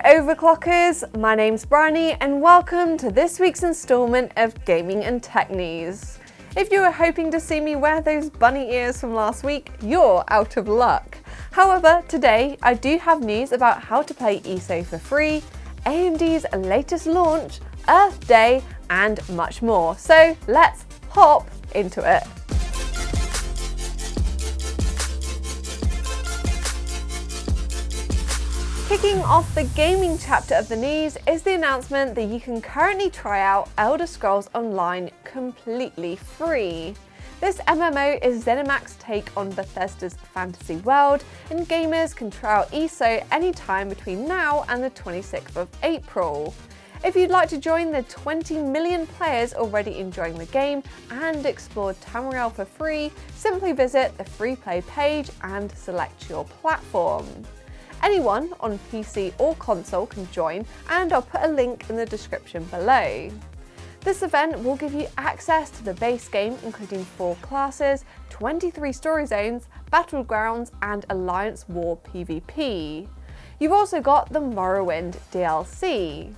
Overclockers, my name's Bryony and welcome to this week's instalment of Gaming and Tech News. If you were hoping to see me wear those bunny ears from last week, you're out of luck. However, today I do have news about how to play ESO for free, AMD's latest launch, Earth Day, and much more. So let's hop into it. Kicking off the gaming chapter of the news is the announcement that you can currently try out Elder Scrolls Online completely free. This MMO is ZeniMax's take on Bethesda's fantasy world, and gamers can try out ESO anytime between now and the 26th of April. If you'd like to join the 20 million players already enjoying the game and explore Tamriel for free, simply visit the free play page and select your platform. Anyone on PC or console can join, and I'll put a link in the description below. This event will give you access to the base game, including 4 classes, 23 story zones, battlegrounds, and Alliance War PvP. You've also got the Morrowind DLC.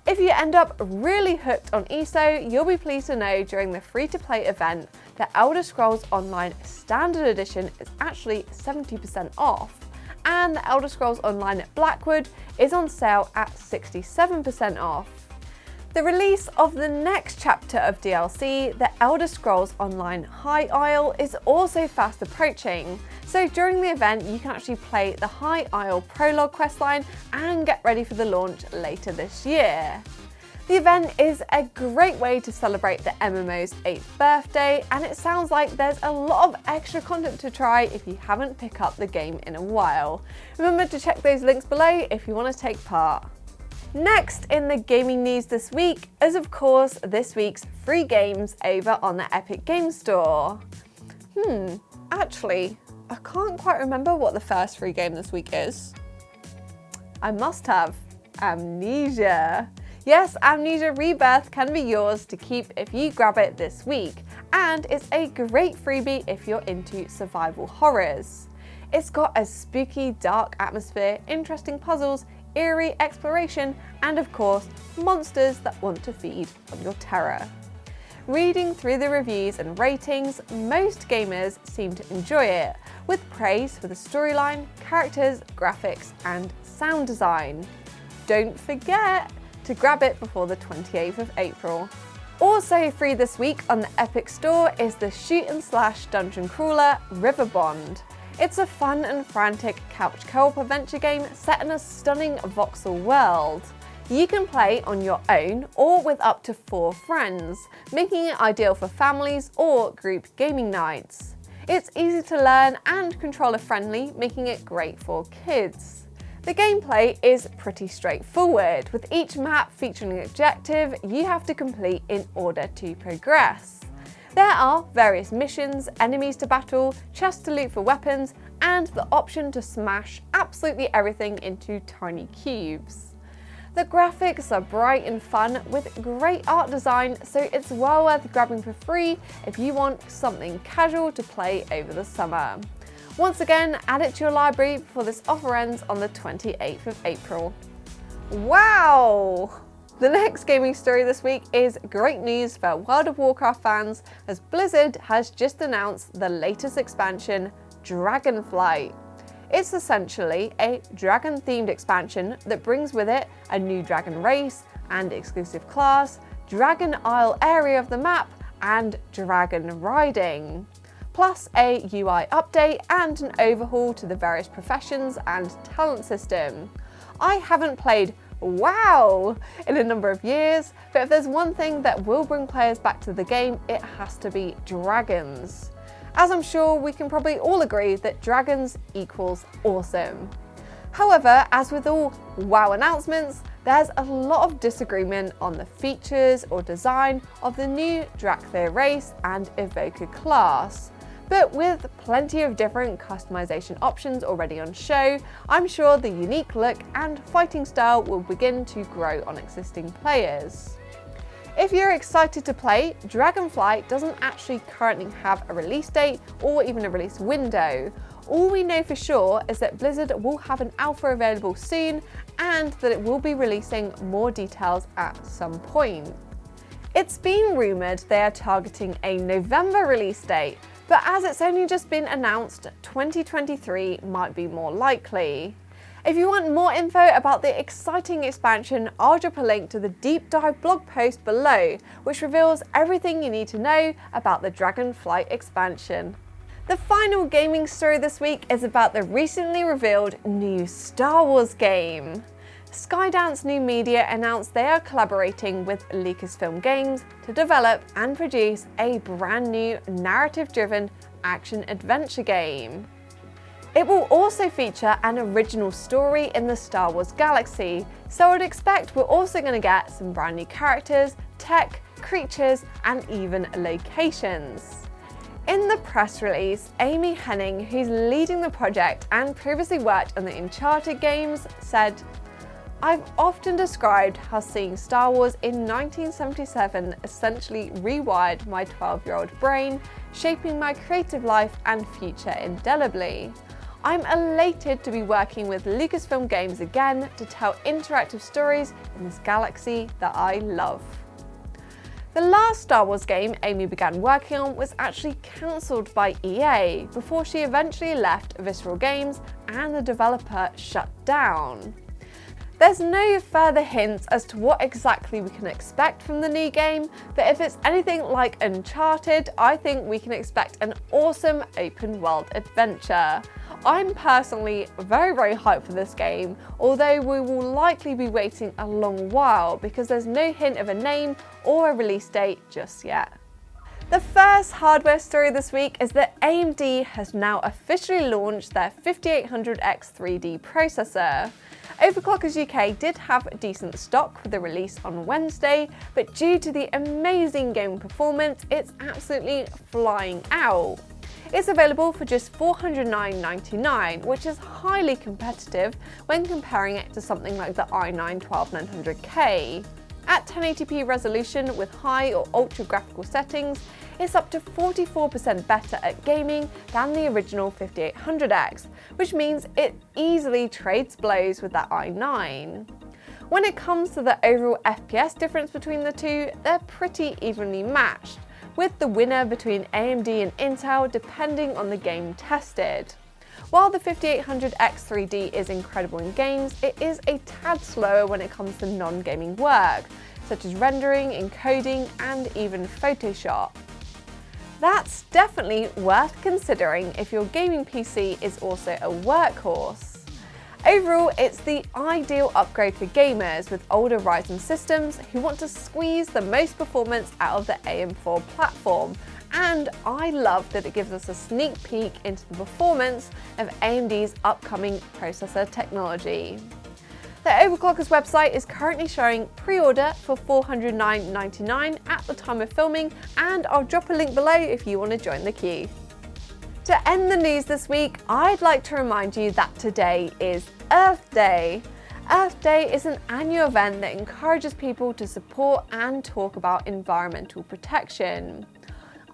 If you end up really hooked on ESO, you'll be pleased to know during the free-to-play event that Elder Scrolls Online Standard Edition is actually 70% off. And the Elder Scrolls Online Blackwood is on sale at 67% off. The release of the next chapter of DLC, the Elder Scrolls Online High Isle, is also fast approaching. So during the event, you can actually play the High Isle prologue questline and get ready for the launch later this year. The event is a great way to celebrate the MMO's 8th birthday, and it sounds like there's a lot of extra content to try if you haven't picked up the game in a while. Remember to check those links below if you want to take part. Next in the gaming news this week is of course this week's free games over on the Epic Games Store. Actually, I can't quite remember what the first free game this week is. I must have Amnesia. Yes, Amnesia Rebirth can be yours to keep if you grab it this week, and it's a great freebie if you're into survival horrors. It's got a spooky, dark atmosphere, interesting puzzles, eerie exploration, and of course, monsters that want to feed on your terror. Reading through the reviews and ratings, most gamers seem to enjoy it, with praise for the storyline, characters, graphics, and sound design. Don't forget to grab it before the 28th of April. Also free this week on the Epic Store is the shoot and slash dungeon crawler Riverbond. It's a fun and frantic couch co-op adventure game set in a stunning voxel world. You can play on your own or with up to 4 friends, making it ideal for families or group gaming nights. It's easy to learn and controller friendly, making it great for kids. The gameplay is pretty straightforward, with each map featuring an objective you have to complete in order to progress. There are various missions, enemies to battle, chests to loot for weapons, and the option to smash absolutely everything into tiny cubes. The graphics are bright and fun with great art design, so it's well worth grabbing for free if you want something casual to play over the summer. Once again, add it to your library before this offer ends on the 28th of April. Wow! The next gaming story this week is great news for World of Warcraft fans, as Blizzard has just announced the latest expansion, Dragonflight. It's essentially a dragon-themed expansion that brings with it a new dragon race and exclusive class, Dragon Isle area of the map, and dragon riding. Plus a UI update and an overhaul to the various professions and talent system. I haven't played WoW in a number of years, but if there's one thing that will bring players back to the game, it has to be dragons. As I'm sure we can probably all agree that dragons equals awesome. However, as with all WoW announcements, there's a lot of disagreement on the features or design of the new Drakthir race and Evoker class. But with plenty of different customization options already on show, I'm sure the unique look and fighting style will begin to grow on existing players. If you're excited to play, Dragonflight doesn't actually currently have a release date or even a release window. All we know for sure is that Blizzard will have an alpha available soon and that it will be releasing more details at some point. It's been rumoured they are targeting a November release date, but as it's only just been announced, 2023 might be more likely. If you want more info about the exciting expansion, I'll drop a link to the deep dive blog post below, which reveals everything you need to know about the Dragonflight expansion. The final gaming story this week is about the recently revealed new Star Wars game. Skydance New Media announced they are collaborating with Lucasfilm Games to develop and produce a brand new narrative-driven action-adventure game. It will also feature an original story in the Star Wars galaxy, so I'd expect we're also going to get some brand new characters, tech, creatures, and even locations. In the press release, Amy Hennig, who's leading the project and previously worked on the Uncharted games, said, "I've often described how seeing Star Wars in 1977 essentially rewired my 12-year-old brain, shaping my creative life and future indelibly. I'm elated to be working with Lucasfilm Games again to tell interactive stories in this galaxy that I love." The last Star Wars game Amy began working on was actually cancelled by EA before she eventually left Visceral Games and the developer shut down. There's no further hints as to what exactly we can expect from the new game, but if it's anything like Uncharted, I think we can expect an awesome open world adventure. I'm personally very hyped for this game, although we will likely be waiting a long while because there's no hint of a name or a release date just yet. The first hardware story this week is that AMD has now officially launched their 5800X3D processor. Overclockers UK did have decent stock for the release on Wednesday, but due to the amazing game performance, it's absolutely flying out. It's available for just $409.99, which is highly competitive when comparing it to something like the i9-12900K. At 1080p resolution with high or ultra graphical settings, it's up to 44% better at gaming than the original 5800X, which means it easily trades blows with that i9. When it comes to the overall FPS difference between the two, they're pretty evenly matched, with the winner between AMD and Intel depending on the game tested. While the 5800X3D is incredible in games, it is a tad slower when it comes to non-gaming work, such as rendering, encoding, and even Photoshop. That's definitely worth considering if your gaming PC is also a workhorse. Overall, it's the ideal upgrade for gamers with older Ryzen systems who want to squeeze the most performance out of the AM4 platform, and I love that it gives us a sneak peek into the performance of AMD's upcoming processor technology. The Overclockers website is currently showing pre-order for $409.99 at the time of filming, and I'll drop a link below if you want to join the queue. To end the news this week, I'd like to remind you that today is Earth Day. Earth Day is an annual event that encourages people to support and talk about environmental protection.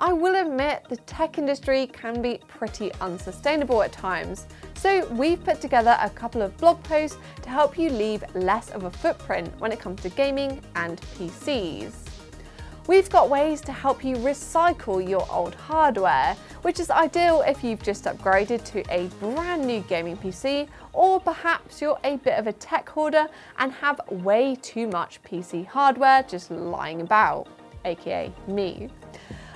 I will admit the tech industry can be pretty unsustainable at times, so we've put together a couple of blog posts to help you leave less of a footprint when it comes to gaming and PCs. We've got ways to help you recycle your old hardware, which is ideal if you've just upgraded to a brand new gaming PC, or perhaps you're a bit of a tech hoarder and have way too much PC hardware just lying about, aka me.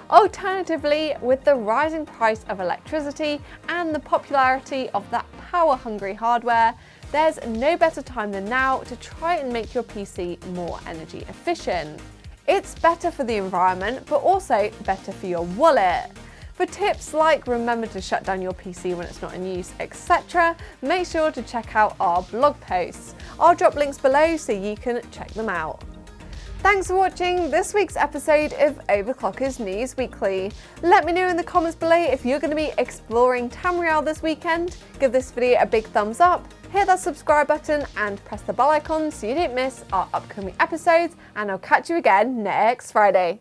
Alternatively, with the rising price of electricity and the popularity of that power-hungry hardware, there's no better time than now to try and make your PC more energy efficient. It's better for the environment, but also better for your wallet. For tips like remember to shut down your PC when it's not in use, etc., make sure to check out our blog posts. I'll drop links below so you can check them out. Thanks for watching this week's episode of Overclockers Newsweekly. Let me know in the comments below if you're going to be exploring Tamriel this weekend. Give this video a big thumbs up, hit that subscribe button and press the bell icon so you don't miss our upcoming episodes, and I'll catch you again next Friday.